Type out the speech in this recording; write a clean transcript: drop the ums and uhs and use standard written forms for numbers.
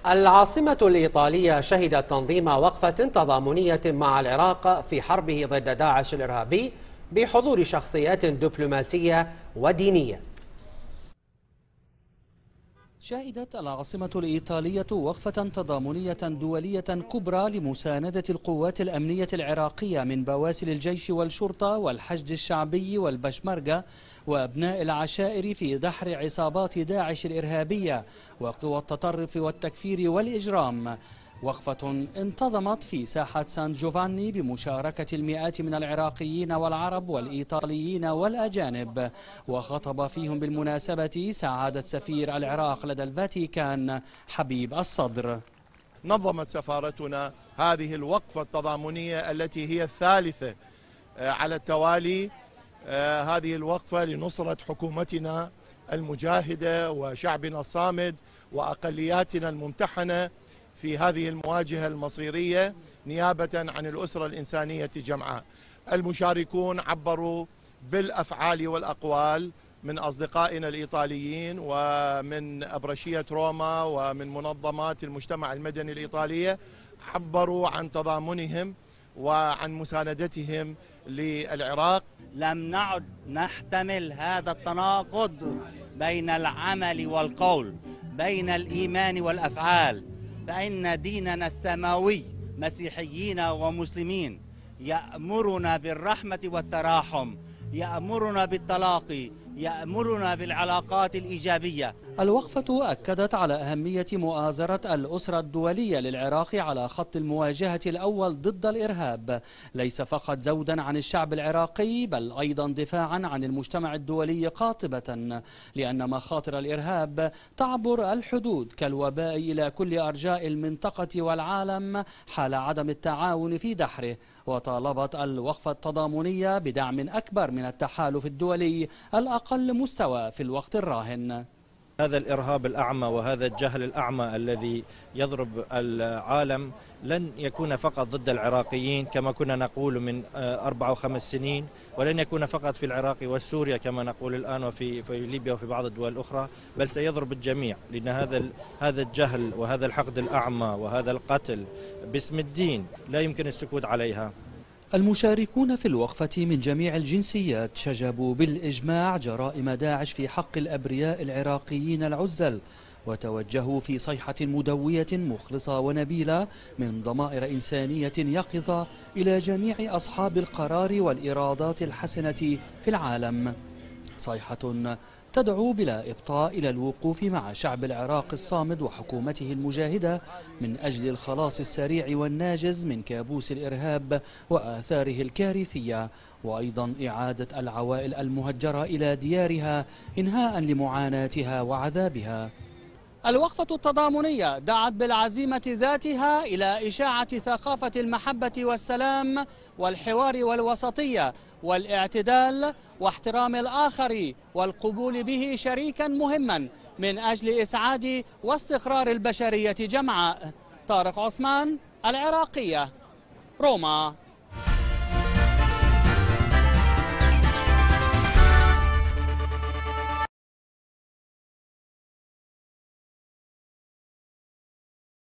العاصمة الإيطالية شهدت تنظيم وقفة تضامنية مع العراق في حربه ضد داعش الإرهابي بحضور شخصيات دبلوماسية ودينية. شهدت العاصمة الإيطالية وقفة تضامنية دولية كبرى لمساندة القوات الأمنية العراقية من بواسل الجيش والشرطة والحشد الشعبي والبشمركة وأبناء العشائر في دحر عصابات داعش الإرهابية وقوى التطرف والتكفير والإجرام. وقفة انتظمت في ساحة سان جوفاني بمشاركة المئات من العراقيين والعرب والإيطاليين والأجانب، وخطب فيهم بالمناسبة سعادة سفير العراق لدى الفاتيكان حبيب الصدر. نظمت سفارتنا هذه الوقفة التضامنية التي هي الثالثة على التوالي، هذه الوقفة لنصرة حكومتنا المجاهدة وشعبنا الصامد وأقلياتنا الممتحنة في هذه المواجهة المصيرية نيابة عن الأسرة الإنسانية جمعاء. المشاركون عبروا بالأفعال والأقوال من أصدقائنا الإيطاليين ومن أبرشية روما ومن منظمات المجتمع المدني الإيطالية، عبروا عن تضامنهم وعن مساندتهم للعراق. لم نعد نحتمل هذا التناقض بين العمل والقول، بين الإيمان والأفعال، فإن ديننا السماوي مسيحيين ومسلمين يأمرنا بالرحمة والتراحم، يأمرنا بالتلاقي، يأمرنا بالعلاقات الإيجابية. الوقفة أكدت على أهمية مؤازرة الأسرة الدولية للعراق على خط المواجهة الأول ضد الإرهاب، ليس فقط زودا عن الشعب العراقي بل أيضا دفاعا عن المجتمع الدولي قاطبة، لأن مخاطر الإرهاب تعبر الحدود كالوباء إلى كل أرجاء المنطقة والعالم حال عدم التعاون في دحره. وطالبت الوقفة التضامنية بدعم أكبر من التحالف الدولي الأقل مستوى في الوقت الراهن. هذا الإرهاب الأعمى وهذا الجهل الأعمى الذي يضرب العالم لن يكون فقط ضد العراقيين كما كنا نقول من 4 و5 سنين، ولن يكون فقط في العراق وسوريا كما نقول الآن وفي ليبيا وفي بعض الدول الأخرى، بل سيضرب الجميع، لأن هذا الجهل وهذا الحقد الأعمى وهذا القتل باسم الدين لا يمكن السكوت عليها. المشاركون في الوقفة من جميع الجنسيات شجبوا بالإجماع جرائم داعش في حق الأبرياء العراقيين العزل، وتوجهوا في صيحة مدوية مخلصة ونبيلة من ضمائر إنسانية يقظة إلى جميع أصحاب القرار والإرادات الحسنة في العالم. صيحة تدعو بلا إبطاء إلى الوقوف مع شعب العراق الصامد وحكومته المجاهدة من أجل الخلاص السريع والناجز من كابوس الإرهاب وآثاره الكارثية، وأيضا إعادة العوائل المهجرة إلى ديارها إنهاء لمعاناتها وعذابها. الوقفة التضامنية دعت بالعزيمة ذاتها إلى إشاعة ثقافة المحبة والسلام والحوار والوسطية والاعتدال واحترام الآخر والقبول به شريكا مهما من أجل إسعاد واستقرار البشرية جمعاء. طارق عثمان، العراقية، روما.